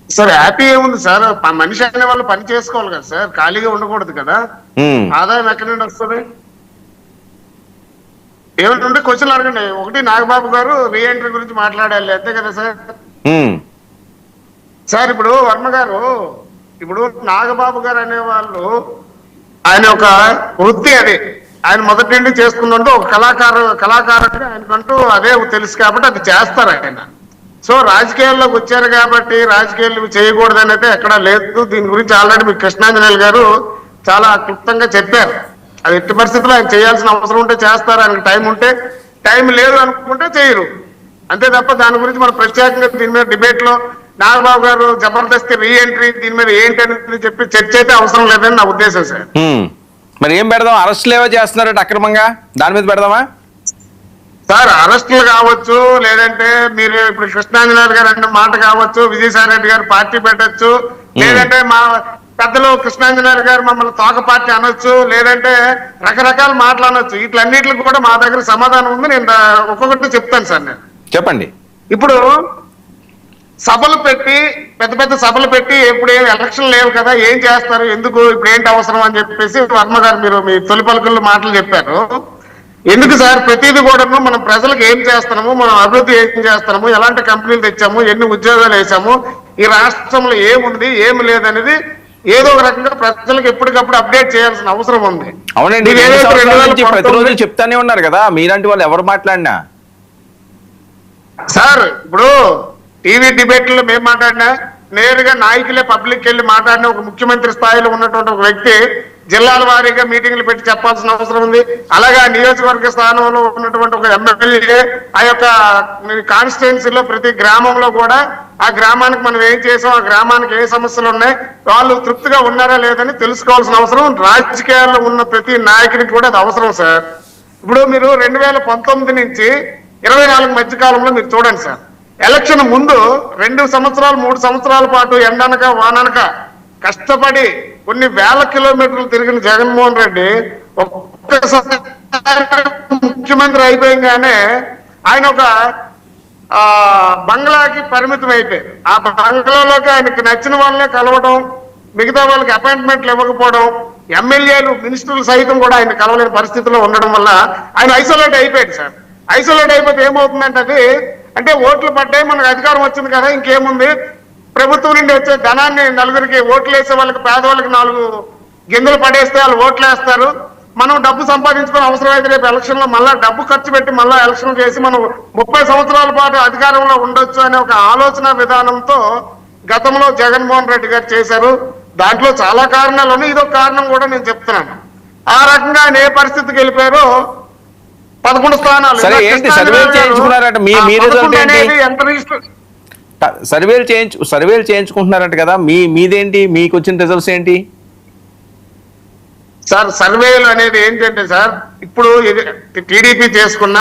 Sir happy ఏముంది sir, మనిషి అనే వాళ్ళు పని చేసుకోవాలి కదా సార్, ఖాళీగా ఉండకూడదు కదా. ఆదాయం ఎక్కడి నుండి వస్తుంది? ఏమిటంటే క్వశ్చన్లు అడగండి. ఒకటి, నాగబాబు గారు రీఎంట్రీ గురించి మాట్లాడాలి అంతే కదా సార్. సార్ ఇప్పుడు వర్మ గారు, ఇప్పుడు నాగబాబు గారు అనేవాళ్ళు, ఆయన ఒక వృత్తి అది, ఆయన మొదటి నుండి చేసుకుందంటూ ఒక కళాకారుడు ఆయనకంటూ అదే తెలుసు కాబట్టి అది చేస్తారు ఆయన. సో రాజకీయాల్లోకి వచ్చారు కాబట్టి రాజకీయాలు చేయకూడదని అయితే ఎక్కడా లేదు. దీని గురించి ఆల్రెడీ మీ కృష్ణాంజనేయులు గారు చాలా క్లుప్తంగా చెప్పారు. అది ఎట్టి పరిస్థితుల్లో ఆయన చేయాల్సిన అవసరం ఉంటే చేస్తారు, ఆయనకు టైం ఉంటే. టైం లేదు అనుకుంటే చేయరు, అంతే తప్ప దాని గురించి మనం ప్రత్యేకంగా దీని మీద డిబేట్ లో నాగబాబు గారు జబర్దస్త్ రీఎంట్రీ దీని మీద ఏంటి అని చెప్పి చర్చ అయితే అవసరం లేదని నా ఉద్దేశం సార్. మరి ఏం పెడదాం? అరెస్టులు ఏవో చేస్తున్నారట అక్రమంగా, దాని మీద పెడదామా సార్? అరెస్టులు కావచ్చు, లేదంటే మీరు ఇప్పుడు కృష్ణాంజనేయులు గారు అన్న మాట కావచ్చు, విజయసాయి రెడ్డి గారు పార్టీ పెట్టచ్చు, లేదంటే మా పెద్దలు కృష్ణాంజనేయులు గారు మమ్మల్ని తోక పార్టీ అనొచ్చు, లేదంటే రకరకాల మాటలు అనొచ్చు. వీటన్నిటికి కూడా మా దగ్గర సమాధానం ఉంది. నేను ఒక్కొక్కటి చెప్తాను సార్. నేను చెప్పండి. ఇప్పుడు సభలు పెట్టి, పెద్ద పెద్ద సభలు పెట్టి, ఇప్పుడు ఏం ఎలక్షన్ లేవు కదా, ఏం చేస్తారు, ఎందుకు, ఇప్పుడు ఏంటి అవసరం అని చెప్పేసి వర్మ గారు మీరు మీ తొలి పలుకుల్లో మాటలు చెప్పారు. ఎందుకు సార్ ప్రతిదీ కూడా మనం ప్రజలకు ఏం చేస్తున్నాము, మనం అభివృద్ధి ఏం చేస్తున్నాము, ఎలాంటి కంపెనీలు తెచ్చాము, ఎన్ని ఉద్యోగాలు వేసాము, ఈ రాష్ట్రంలో ఏముంది ఏమి లేదనేది ఏదో ఒక రకంగా ప్రజలకు ఎప్పటికప్పుడు అప్డేట్ చేయాల్సిన అవసరం ఉంది. అవునండి, ప్రతిరోజు చెప్తానే ఉన్నారు కదా, మీలాంటి వాళ్ళు ఎవరు మాట్లాడినా. సార్ ఇప్పుడు టీవీ డిబేట్లో మేము మాట్లాడినా, నేరుగా నాయకులే పబ్లిక్ వెళ్ళి మాట్లాడిన ఒక ముఖ్యమంత్రి స్థాయిలో ఉన్నటువంటి ఒక వ్యక్తి జిల్లాల వారీగా మీటింగ్లు పెట్టి చెప్పాల్సిన అవసరం ఉంది. అలాగే నియోజకవర్గ స్థానంలో ఉన్నటువంటి ఒక ఎమ్మెల్యే ఆ యొక్క కాన్స్టిట్యున్సీలో ప్రతి గ్రామంలో కూడా ఆ గ్రామానికి మనం ఏం చేసాం, ఆ గ్రామానికి ఏ సమస్యలు ఉన్నాయి, వాళ్ళు తృప్తిగా ఉన్నారా లేదని తెలుసుకోవాల్సిన అవసరం రాజకీయాల్లో ఉన్న ప్రతి నాయకుడికి కూడా అది అవసరం సార్. ఇప్పుడు మీరు 2019 నుంచి 24 మధ్య కాలంలో మీరు చూడండి సార్, ఎలక్షన్ ముందు 2 సంవత్సరాలు 3 సంవత్సరాల పాటు ఎండనక వాననక కష్టపడి కొన్ని వేల కిలోమీటర్లు తిరిగిన జగన్మోహన్ రెడ్డి ఒక్కసారి ముఖ్యమంత్రి అయిపోయింగానే ఆయన ఒక బంగ్లాకి పరిమితం అయిపోయారు. ఆ బంగ్లాలోకి ఆయనకి నచ్చిన వాళ్ళనే కలవడం, మిగతా వాళ్ళకి అపాయింట్మెంట్లు ఇవ్వకపోవడం, ఎమ్మెల్యేలు మినిస్టర్లు సైతం కూడా ఆయన కలవలేని పరిస్థితిలో ఉండడం వల్ల ఆయన ఐసోలేట్ అయిపోయాడు సార్. ఐసోలేట్ అయిపోతే ఏమవుతుందంటే అది అంటే ఓట్లు పడ్డాయి, మనకు అధికారం వచ్చింది కదా, ఇంకేముంది, ప్రభుత్వం నుండి వచ్చే ధనాన్ని నలుగురికి ఓట్లు వేసే వాళ్ళకి, పేదవాళ్ళకి 4 గింజలు పడేస్తే వాళ్ళు ఓట్లు వేస్తారు, మనం డబ్బు సంపాదించుకునే అవసరం అయితే రేపు ఎలక్షన్ లో మళ్ళా డబ్బు ఖర్చు పెట్టి మళ్ళా ఎలక్షన్ చేసి మనం 30 సంవత్సరాల పాటు అధికారంలో ఉండొచ్చు అనే ఒక ఆలోచన విధానంతో గతంలో జగన్మోహన్ రెడ్డి గారు చేశారు. దాంట్లో చాలా కారణాలు ఉన్నాయి, ఇదొక కారణం కూడా నేను చెప్తున్నాను. ఆ రకంగా ఆయన ఏ పరిస్థితికి వెళ్ళిపోయారో 11 స్థానాలు సర్వేలు చేయించుకున్నారట. సర్వేలు చేయించుకుంటున్నారట కదా, మీదేంటి, మీకు వచ్చిన రిజల్ట్స్ ఏంటి సార్? సర్వేలు అనేది ఏంటంటే సార్, ఇప్పుడు టీడీపీ చేసుకున్న